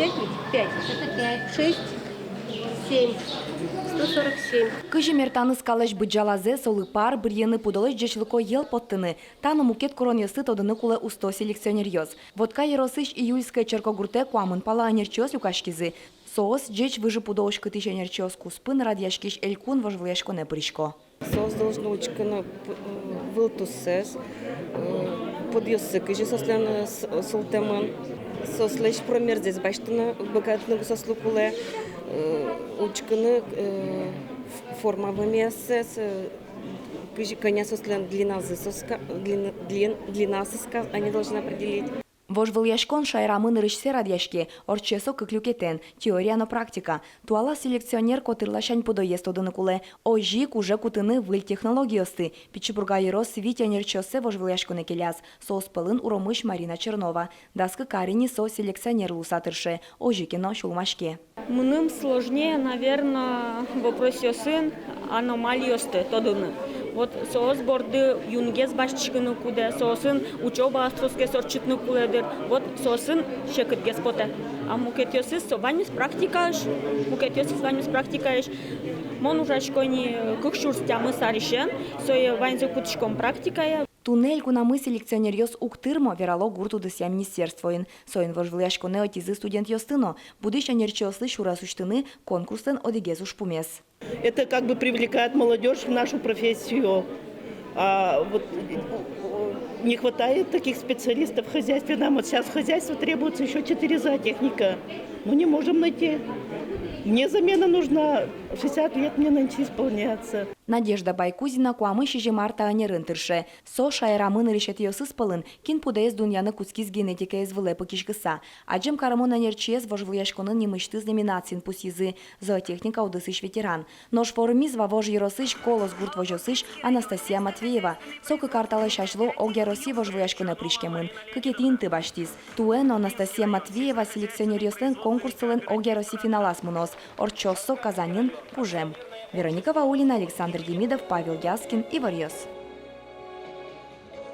5 ведь? 5. Это 5. 6, 7. 147. Кыжы мертаны скалаш быджалазе солы пар бір ені пудалыш джечлыко ел поттыны. Тану мукет короньосы тодыны кулы усто селекционерьоз. Водка еросыш июльская черкогурте куамын пала анерчоз юкашкизы. Соос джеч выжи пудалыш кытыш анерчоз куспын радяшкиш элькун вожвлешко не пришко. Соос должно учкано вылтусес. Подъёсы кыжы сослен султемын. Сослеш промерзец баштына богатны сослукуле. Учканы форма вымесес. Кыжы коня сослен длина соска они должны определить. Вожвлешкон шайрамын рышсе радяшке, орчесо кыклюкетен, теория но практика. Туала селекционер котырлашань подоест одыны куле. Ожик уже кутыны выль технологиосты. Пичипурга ерос витя нерчосе вожвлешконе келяс. Соус пылын уромыш Марина Чернова. Даскы карини со селекционер лусатырше. Ожикино шулмашке. Мным сложнее, наверное, в вопросе сын аномалиосты тодыны. Вот соос борды юнгез башчыгыны куде, соосын учоба астроске сорчытны куледер. Вот соосын шекыт геспоте. А мукетёсыз ванюс практикаш, Мон ужашкони кыкшурстямы саришен, сое ваньзы кутышком практикая. Туннель кунамы селекционерьоз уктырмо верало гурту дысья министерствоин. Соин вожвлешко неотизы студент йостыно. Будуща нерчослы шурасуштыны конкурсен одигез ушпумес. Это как бы привлекает молодежь в нашу профессию. Вот не хватает таких специалистов в хозяйстве. Нам вот сейчас в хозяйстве требуется еще 4 зоотехника. Но не можем найти. Мне замена нужна. 60 лет мне нынче исполняется. Надежда Байкузина куамы шиже марта анерынтырше. Со шайрамын решетьосыз пылын, кин пудеез дуньяны куцкиз генетика из вылепы кишкыса. Аджем карамон анерчиез вожвлешконын немышты номинацин пусизы. Зоотехника удысыш ветеран. Нож форумиз вавож еросыш колос гурт вожосыш Анастасия Матвеева. Сокы карталы шашло огероси вожвлешконе пришкемын. Кыкетин ты баштиз. Туэн Анастасия Матвеева селекционерьостен конкурсылен огероси финалас мунос. Орчоссо Казанин Пужем. Вероника Ваулина, Александр Демидов, Павел Яскин и Варьёс.